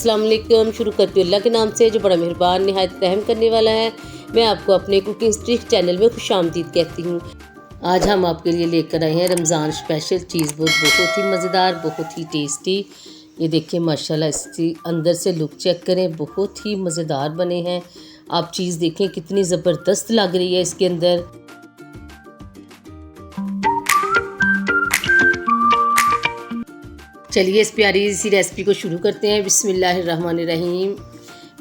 अस्सलाम वालेकुम। शुरू करती हूँ अल्लाह के नाम से जो बड़ा मेहरबान निहायत रहम करने वाला है। मैं आपको अपने कुकिंग स्ट्रीट चैनल में खुशामदीद कहती हूँ। आज हम आपके लिए लेकर आए हैं रमज़ान स्पेशल चीज़ बोर्ड, बहुत ही मज़ेदार, बहुत ही टेस्टी। ये देखिए माशाल्लाह, इसकी अंदर से लुक चेक करें, बहुत ही मज़ेदार बने हैं। आप चीज़ देखें कितनी ज़बरदस्त लग रही है इसके अंदर। चलिए इस प्यारी सी रेसिपी को शुरू करते हैं। बिस्मिल्लाहिर्रहमानिर्रहीम।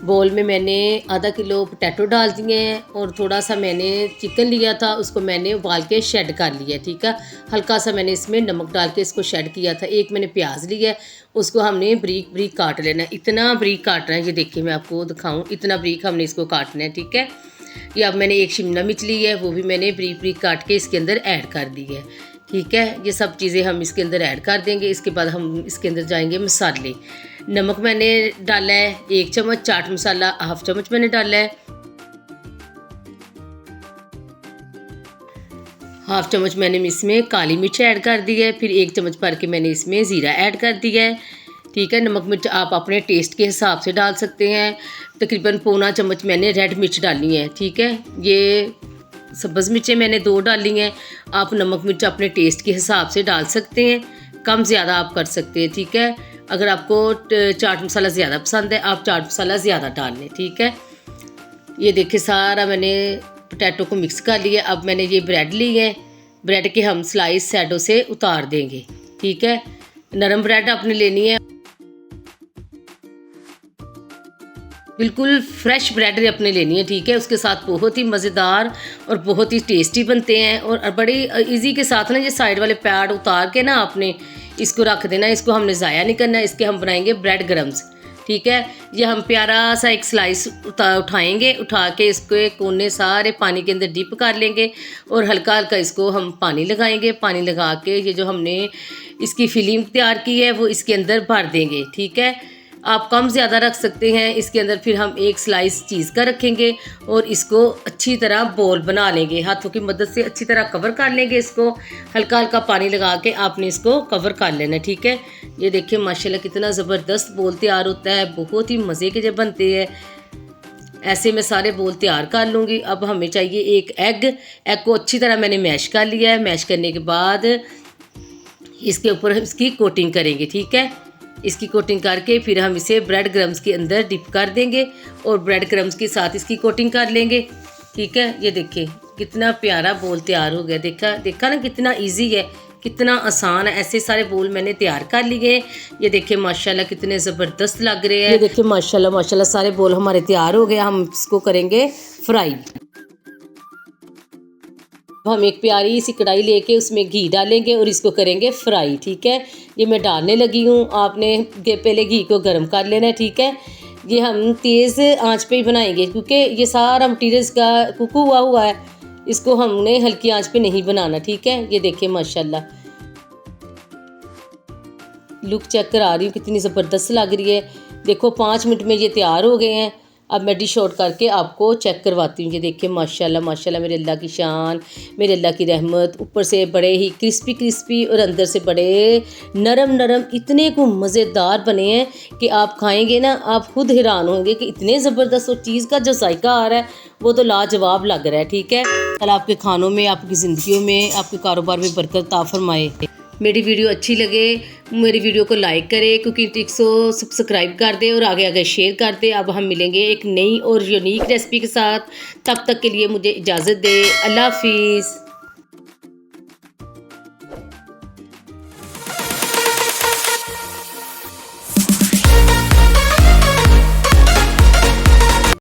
बोल में मैंने आधा किलो पोटैटो डाल दिए हैं और थोड़ा सा मैंने चिकन लिया था, उसको मैंने उबाल के शेड कर लिया। ठीक है, हल्का सा मैंने इसमें नमक डाल के इसको शेड किया था। एक मैंने प्याज लिया है, उसको हमने ब्रीक ब्रीक काट लेना है। इतना ब्रीक काटना है, ये देखिए मैं आपको दिखाऊं, इतना ब्रीक हमने इसको काटना है। ठीक है, ये अब मैंने एक शिमला मिर्च ली है, वो भी मैंने ब्रीक ब्रीक काट के इसके अंदर ऐड कर दी है। ठीक है, ये सब चीज़ें हम इसके अंदर ऐड कर देंगे। इसके बाद हम इसके अंदर जाएंगे मसाले। नमक मैंने डाला है 1 चम्मच, चाट मसाला हाफ चम्मच मैंने डाला है, हाफ चम्मच मैंने इसमें काली मिर्च ऐड कर दी है, फिर 1 चम्मच भर के मैंने इसमें ज़ीरा ऐड कर दिया है। ठीक है, नमक मिर्च आप अपने टेस्ट के हिसाब से डाल सकते हैं। तकरीबन पौना चम्मच मैंने रेड मिर्च डाली है। ठीक है, ये सब्ज़ मिर्चें मैंने 2 डाली हैं। आप नमक मिर्च अपने टेस्ट के हिसाब से डाल सकते हैं, कम ज़्यादा आप कर सकते हैं। ठीक है, अगर आपको चाट मसाला ज़्यादा पसंद है आप चाट मसाला ज़्यादा डाल लें। ठीक है, ये देखिए सारा मैंने पोटैटो को मिक्स कर लिया। अब मैंने ये ब्रेड ली है, ब्रेड के हम स्लाइस साइडों से उतार देंगे। ठीक है, नरम ब्रेड आपने लेनी है, बिल्कुल फ्रेश ब्रेड अपने लेनी है। ठीक है, उसके साथ बहुत ही मज़ेदार और बहुत ही टेस्टी बनते हैं और बड़ी इजी के साथ ना ये साइड वाले पैड उतार के ना आपने इसको रख देना। इसको हमने ज़ाया नहीं करना, इसके हम बनाएंगे ब्रेड क्रम्स। ठीक है, ये हम प्यारा सा एक स्लाइस उठाएंगे, उठा के इसके कोने सारे पानी के अंदर डिप कर लेंगे और हल्का हल्का इसको हम पानी लगाएंगे। पानी लगा के ये जो हमने इसकी फिलिंग तैयार की है वो इसके अंदर भर देंगे। ठीक है, आप कम ज़्यादा रख सकते हैं इसके अंदर। फिर हम एक स्लाइस चीज़ का रखेंगे और इसको अच्छी तरह बॉल बना लेंगे, हाथों की मदद से अच्छी तरह कवर कर लेंगे। इसको हल्का हल्का पानी लगा के आपने इसको कवर कर लेना है। ठीक है, ये देखिए माशाल्लाह कितना ज़बरदस्त बॉल तैयार होता है, बहुत ही मज़े के जब बनते हैं। ऐसे मैं सारे बॉल तैयार कर लूँगी। अब हमें चाहिए एक एग को अच्छी तरह मैंने मैश कर लिया है। मैश करने के बाद इसके ऊपर इसकी कोटिंग करेंगे। ठीक है, इसकी कोटिंग करके फिर हम इसे ब्रेड क्रम्स के अंदर डिप कर देंगे और ब्रेड क्रम्स के साथ इसकी कोटिंग कर लेंगे। ठीक है, ये देखिए कितना प्यारा बोल तैयार हो गया। देखा ना कितना इजी है, कितना आसान है। ऐसे सारे बोल मैंने तैयार कर लिए। ये देखिए माशाल्लाह कितने ज़बरदस्त लग रहे हैं। ये देखिए माशाल्लाह माशाल्लाह सारे बोल हमारे तैयार हो गए। हम इसको करेंगे फ्राई। हम एक प्यारी सी कढ़ाई लेके उसमें घी डालेंगे और इसको करेंगे फ्राई। ठीक है, ये मैं डालने लगी हूँ, आपने पहले घी को गर्म कर लेना है। ठीक है, ये हम तेज़ आंच पे ही बनाएंगे क्योंकि ये सारा मटीरियल इसका कुक हुआ है, इसको हमने हल्की आंच पे नहीं बनाना। ठीक है, ये देखिए माशाल्लाह लुक चेक करा रही हूँ कितनी ज़बरदस्त लग रही है। देखो 5 मिनट में ये तैयार हो गए हैं। अब मैं डिश आउट करके आपको चेक करवाती हूँ। ये देखिए माशाल्लाह माशाल्लाह मेरे अल्लाह की शान, मेरे अल्लाह की रहमत। ऊपर से बड़े ही क्रिस्पी क्रिस्पी और अंदर से बड़े नरम नरम, इतने को मज़ेदार बने हैं कि आप खाएंगे ना आप खुद हैरान होंगे कि इतने ज़बरदस्त। और चीज़ का जो जायका आ रहा है वो तो लाजवाब लग रहा है। ठीक है, कल आपके खानों में, आपकी ज़िंदगियों में, आपके कारोबार में बरकत अता फरमाए। मेरी वीडियो अच्छी लगे मेरी वीडियो को लाइक करें, कुकिंग टिप्स को सब्सक्राइब कर दें और आगे आगे शेयर कर दें। अब हम मिलेंगे एक नई और यूनिक रेसिपी के साथ, तब तक के लिए मुझे इजाज़त दें। अल्लाह हाफिज़।